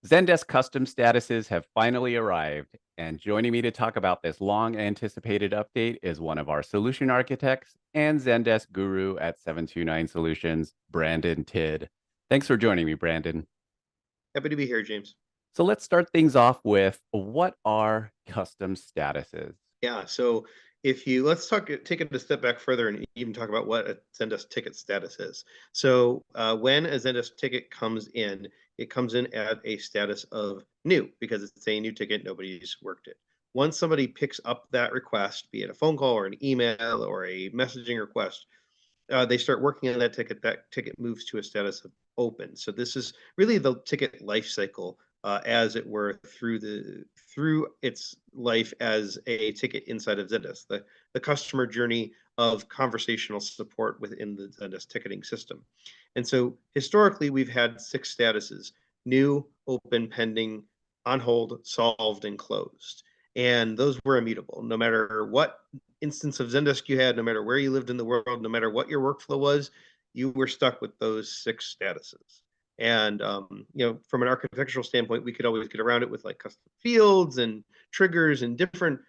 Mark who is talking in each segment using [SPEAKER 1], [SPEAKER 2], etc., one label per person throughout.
[SPEAKER 1] Zendesk Custom Statuses have finally arrived, and joining me to talk about this long anticipated update is one of our solution architects and Zendesk Guru at 729 Solutions, Brandon Tidd. Thanks for joining me, Brandon.
[SPEAKER 2] Happy to be here, James.
[SPEAKER 1] So let's start things off with what are custom statuses?
[SPEAKER 2] Yeah, so if you let's take it a step back further and even talk about what a Zendesk ticket status is. So when a Zendesk ticket comes in, it comes in at a status of new because it's a new ticket, nobody's worked it. Once somebody picks up that request, be it a phone call or an email or a messaging request, they start working on that ticket. That ticket moves to a status of open. So this is really the ticket life cycle, as it were, through its life as a ticket inside of Zendesk, the customer journey of conversational support within the Zendesk ticketing system. And so historically, we've had six statuses: new, open, pending, on hold, solved, and closed. And those were immutable. No matter what instance of Zendesk you had, no matter where you lived in the world, no matter what your workflow was, you were stuck with those six statuses. And from an architectural standpoint, we could always get around it with like custom fields and triggers and different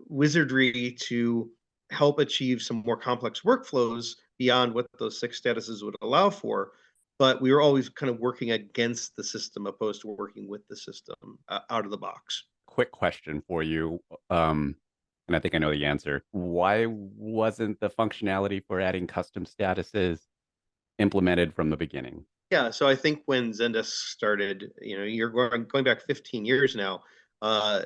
[SPEAKER 2] wizardry to help achieve some more complex workflows beyond what those six statuses would allow for. But we were always kind of working against the system opposed to working with the system out of the box.
[SPEAKER 1] Quick question for you, and I think I know the answer. Why wasn't the functionality for adding custom statuses implemented from the beginning?
[SPEAKER 2] Yeah, so I think when Zendesk started, you're going back 15 years now.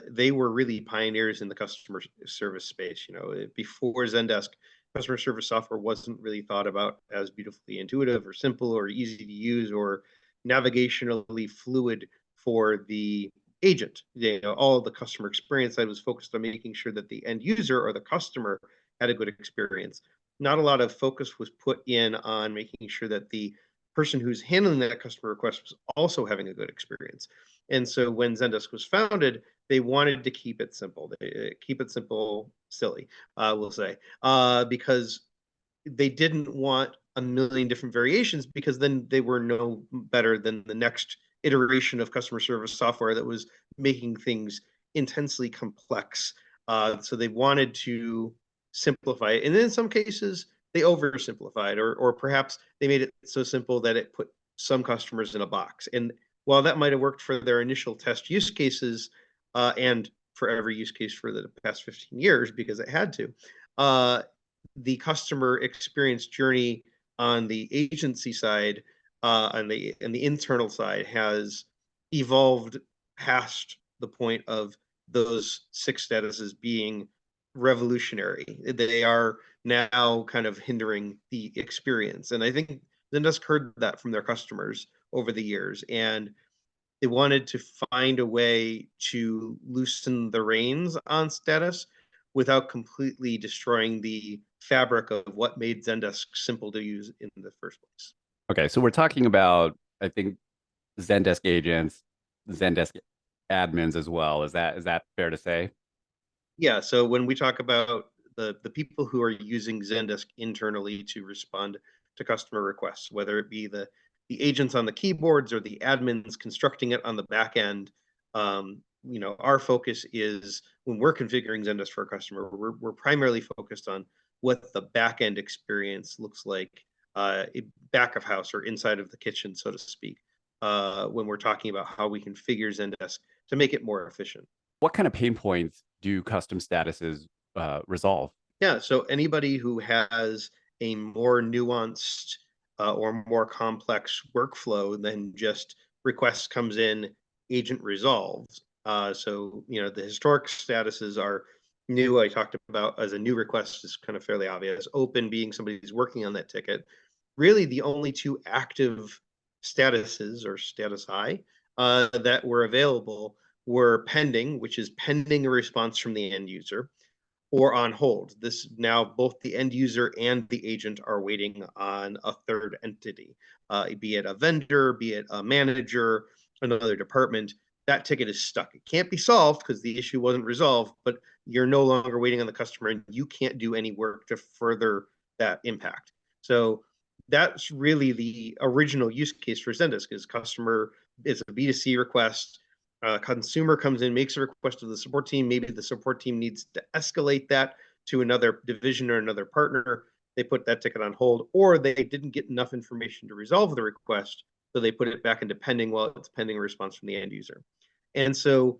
[SPEAKER 2] They were really pioneers in the customer service space. Before Zendesk, customer service software wasn't really thought about as beautifully intuitive or simple or easy to use or navigationally fluid for the agent. All of the customer experience side was focused on making sure that the end user or the customer had a good experience. Not a lot of focus was put in on making sure that the person who's handling that customer request was also having a good experience. And so when Zendesk was founded, they wanted to keep it simple. Keep it simple, silly, we'll say, because they didn't want a million different variations, because then they were no better than the next iteration of customer service software that was making things intensely complex. So they wanted to simplify it. And in some cases, they oversimplified, or perhaps they made it so simple that it put some customers in a box. And while that might have worked for their initial test use cases, and for every use case for the past 15 years, because it had to, the customer experience journey on the agency side, on the internal side, has evolved past the point of those six statuses being revolutionary. They are now kind of hindering the experience, and I think Zendesk heard that from their customers over the years, and they wanted to find a way to loosen the reins on status without completely destroying the fabric of what made Zendesk simple to use in the first place.
[SPEAKER 1] Okay, so we're talking about, I think, Zendesk agents, Zendesk admins as well. Is that fair to say?
[SPEAKER 2] Yeah, so when we talk about the people who are using Zendesk internally to respond to customer requests, whether it be the agents on the keyboards or the admins constructing it on the back end, our focus is, when we're configuring Zendesk for a customer, we're primarily focused on what the back end experience looks like, back of house or inside of the kitchen, so to speak, when we're talking about how we configure Zendesk to make it more efficient.
[SPEAKER 1] What kind of pain points do custom statuses resolve?
[SPEAKER 2] Yeah, so anybody who has a more nuanced or more complex workflow than just request comes in, agent resolves. So the historic statuses are new. I talked about as a new request is kind of fairly obvious. Open being somebody who's working on that ticket. Really, the only two active statuses or status I that were available were pending, which is pending a response from the end user, or on hold. This now both the end user and the agent are waiting on a third entity, be it a vendor, be it a manager, another department. That ticket is stuck. It can't be solved because the issue wasn't resolved, but you're no longer waiting on the customer and you can't do any work to further that impact. So that's really the original use case for Zendesk, is customer it's a B2C request. Consumer comes in, makes a request to the support team. Maybe the support team needs to escalate that to another division or another partner. They put that ticket on hold, or they didn't get enough information to resolve the request, so they put it back into pending while it's pending a response from the end user. And so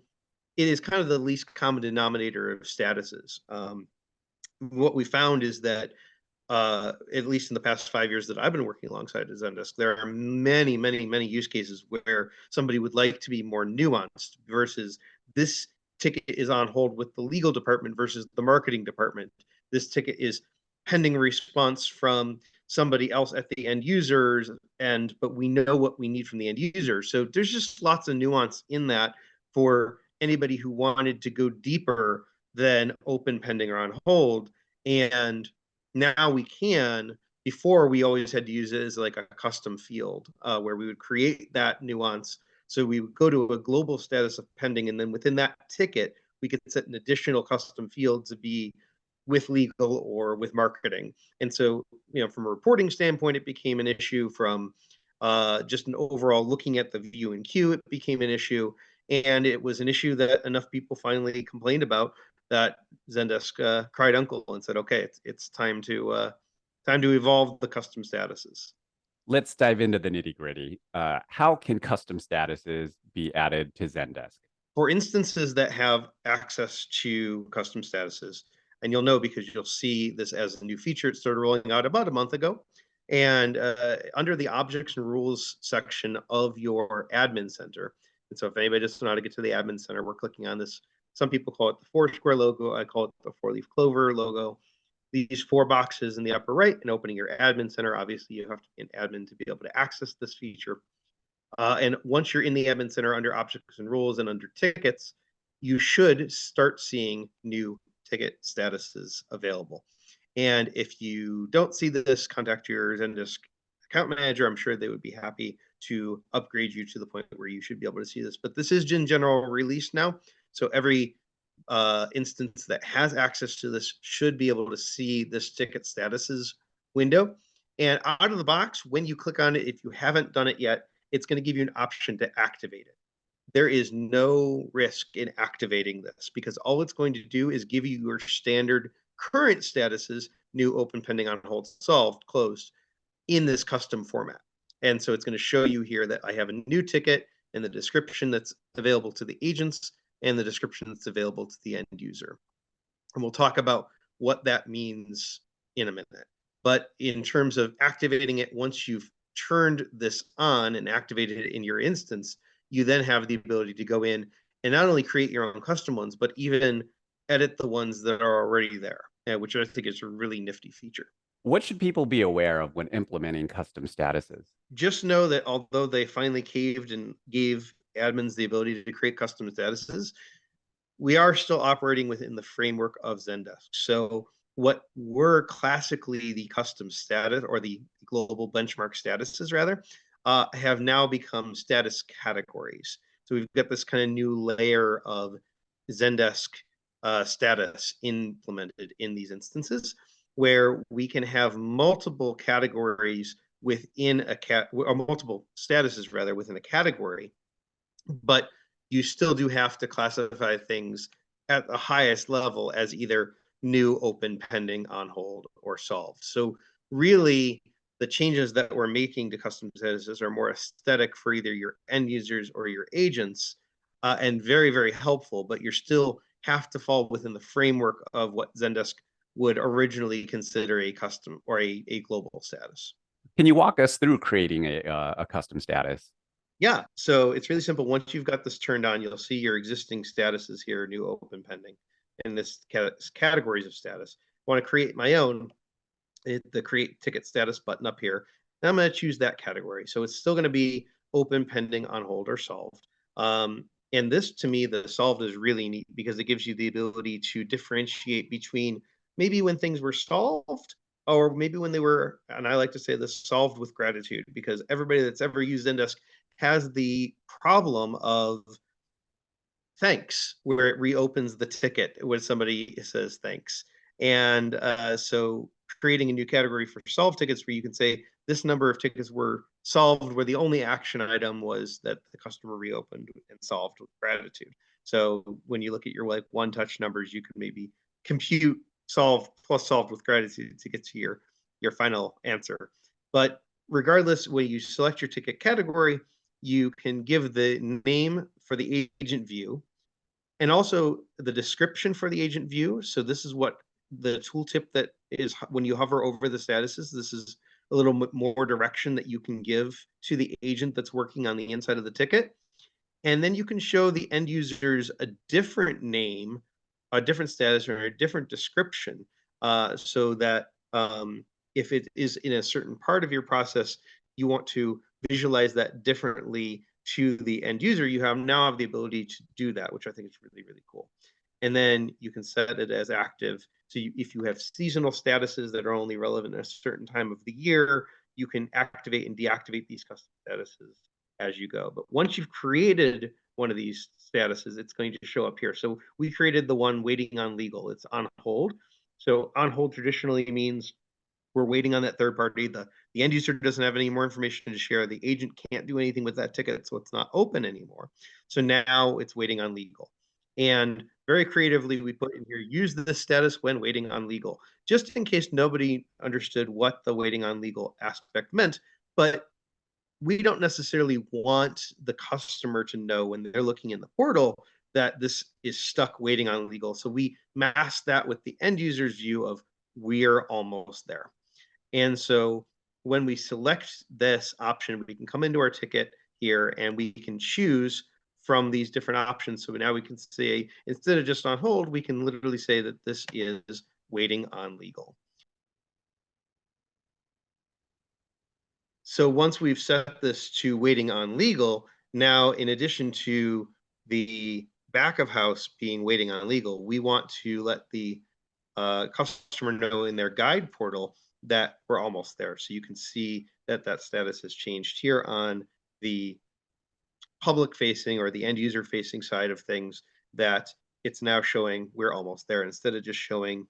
[SPEAKER 2] it is kind of the least common denominator of statuses. What we found is that at least in the past 5 years that I've been working alongside Zendesk, there are many, many, many use cases where somebody would like to be more nuanced versus this ticket is on hold with the legal department versus the marketing department. This ticket is pending response from somebody else at the end users, but we know what we need from the end user. So there's just lots of nuance in that for anybody who wanted to go deeper than open, pending, or on hold. And now we can. Before, we always had to use it as like a custom field where we would create that nuance. So we would go to a global status of pending, and then within that ticket, we could set an additional custom field to be with legal or with marketing. And so, from a reporting standpoint, it became an issue. From just an overall looking at the view and queue, it became an issue. And it was an issue that enough people finally complained about that Zendesk cried uncle and said, "Okay, it's time to evolve the custom statuses."
[SPEAKER 1] Let's dive into the nitty gritty. How can custom statuses be added to Zendesk?
[SPEAKER 2] For instances that have access to custom statuses, and you'll know because you'll see this as a new feature. It started rolling out about a month ago. And under the objects and rules section of your admin center. And so if anybody doesn't know how to get to the admin center, we're clicking on this. Some people call it the four square logo. I call it the four-leaf clover logo. These four boxes in the upper right, and opening your admin center. Obviously, you have to be an admin to be able to access this feature. And once you're in the admin center under objects and rules and under tickets, you should start seeing new ticket statuses available. And if you don't see this, contact your Zendesk account manager. I'm sure they would be happy to upgrade you to the point where you should be able to see this. But this is in general release now. So every instance that has access to this should be able to see this ticket statuses window. And out of the box, when you click on it, if you haven't done it yet, it's going to give you an option to activate it. There is no risk in activating this because all it's going to do is give you your standard current statuses, new, open, pending, on hold, solved, closed, in this custom format. And so it's going to show you here that I have a new ticket and the description that's available to the agents and the description that's available to the end user. And we'll talk about what that means in a minute. But in terms of activating it, once you've turned this on and activated it in your instance, you then have the ability to go in and not only create your own custom ones, but even edit the ones that are already there, which I think is a really nifty feature.
[SPEAKER 1] What should people be aware of when implementing custom statuses?
[SPEAKER 2] Just know that although they finally caved and gave admins the ability to create custom statuses, we are still operating within the framework of Zendesk. So what were classically the custom status or the global benchmark statuses rather, have now become status categories. So we've got this kind of new layer of Zendesk status implemented in these instances where we can have multiple categories within or multiple statuses rather within a category, but you still do have to classify things at the highest level as either new, open, pending, on hold, or solved. So really, the changes that we're making to custom statuses are more aesthetic for either your end users or your agents, and very, very helpful, but you still have to fall within the framework of what Zendesk would originally consider a custom or a global status.
[SPEAKER 1] Can you walk us through creating a custom status?
[SPEAKER 2] Yeah, so it's really simple. Once you've got this turned on, you'll see your existing statuses here, new, open, pending, and this categories of status. I want to create my own, hit the create ticket status button up here. And I'm going to choose that category. So it's still going to be open, pending, on hold, or solved. And this, to me, the solved is really neat because it gives you the ability to differentiate between maybe when things were solved or maybe when they were, and I like to say this, solved with gratitude, because everybody that's ever used Zendesk has the problem of thanks, where it reopens the ticket when somebody says thanks. And so creating a new category for solve tickets where you can say, this number of tickets were solved where the only action item was that the customer reopened and solved with gratitude. So when you look at your like one touch numbers, you can maybe compute solve plus solved with gratitude to get to your final answer. But regardless, when you select your ticket category, you can give the name for the agent view and also the description for the agent view. So this is what the tooltip that is when you hover over the statuses, this is a little bit more direction that you can give to the agent that's working on the inside of the ticket. And then you can show the end users a different name, a different status, or a different description, so that if it is in a certain part of your process, you want to visualize that differently to the end user, you now have the ability to do that, which I think is really, really cool. And then you can set it as active. So if you have seasonal statuses that are only relevant at a certain time of the year, you can activate and deactivate these custom statuses as you go. But once you've created one of these statuses, it's going to show up here. So we created the one waiting on legal. It's on hold. So on hold traditionally means we're waiting on that third party. The end user doesn't have any more information to share. The agent can't do anything with that ticket, so it's not open anymore. So now it's waiting on legal. And very creatively, we put in here, use this status when waiting on legal, just in case nobody understood what the waiting on legal aspect meant. But we don't necessarily want the customer to know when they're looking in the portal that this is stuck waiting on legal. So we mask that with the end user's view of we're almost there. And so when we select this option, we can come into our ticket here and we can choose from these different options. So now we can say, instead of just on hold, we can literally say that this is waiting on legal. So once we've set this to waiting on legal, now in addition to the back of house being waiting on legal, we want to let the customer know in their guide portal that we're almost there. So you can see that that status has changed here on the public facing or the end user facing side of things, that it's now showing we're almost there instead of just showing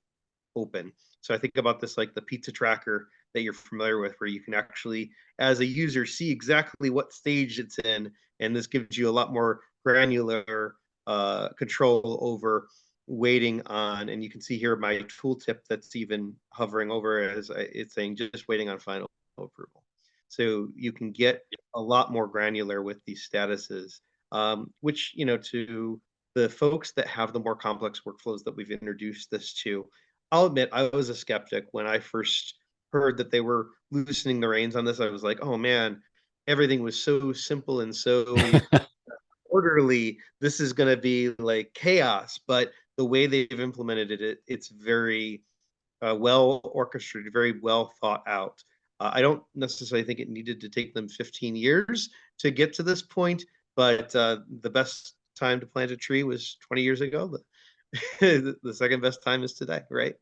[SPEAKER 2] open. So I think about this like the pizza tracker that you're familiar with, where you can actually, as a user, see exactly what stage it's in. And this gives you a lot more granular control over waiting on. And you can see here my tooltip that's even hovering over as it's saying just waiting on final approval. So you can get a lot more granular with these statuses, which, to the folks that have the more complex workflows that we've introduced this to, I'll admit I was a skeptic when I first heard that they were loosening the reins on this. I was like, oh man, everything was so simple and so orderly. This is going to be like chaos. But the way they've implemented it, it's very well orchestrated, very well thought out. I don't necessarily think it needed to take them 15 years to get to this point, but the best time to plant a tree was 20 years ago. The second best time is today, right?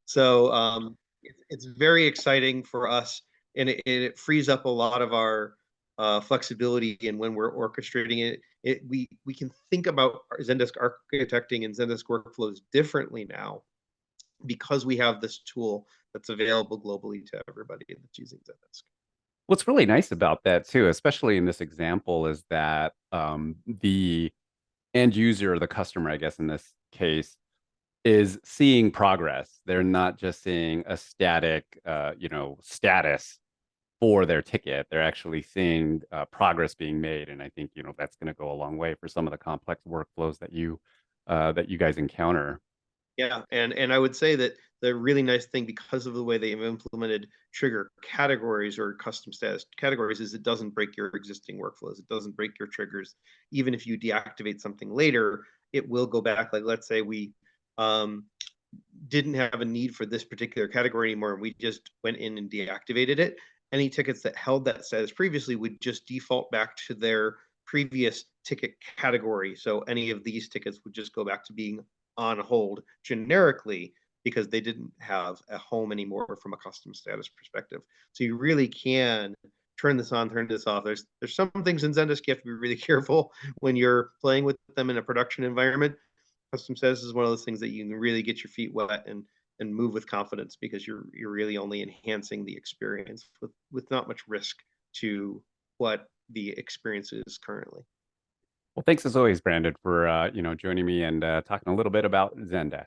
[SPEAKER 2] So it's very exciting for us, and it frees up a lot of our flexibility. And when we're orchestrating we can think about Zendesk architecting and Zendesk workflows differently now because we have this tool that's available globally to everybody that's using Zendesk.
[SPEAKER 1] What's really nice about that too, especially in this example, is that the end user or the customer, I guess in this case, is seeing progress. They're not just seeing a static, status for their ticket. They're actually seeing progress being made, and I think that's going to go a long way for some of the complex workflows that you guys encounter.
[SPEAKER 2] Yeah, and I would say that the really nice thing, because of the way they have implemented trigger categories or custom status categories, is it doesn't break your existing workflows. It doesn't break your triggers. Even if you deactivate something later, it will go back. Like let's say we didn't have a need for this particular category anymore, and we just went in and deactivated it. Any tickets that held that status previously would just default back to their previous ticket category. So any of these tickets would just go back to being on hold generically because they didn't have a home anymore from a custom status perspective. So you really can turn this on, turn this off. There's some things in Zendesk you have to be really careful when you're playing with them in a production environment. Custom status is one of those things that you can really get your feet wet and and move with confidence, because you're really only enhancing the experience with not much risk to what the experience is currently.
[SPEAKER 1] Well, thanks as always, Brandon, for joining me and talking a little bit about Zendesk.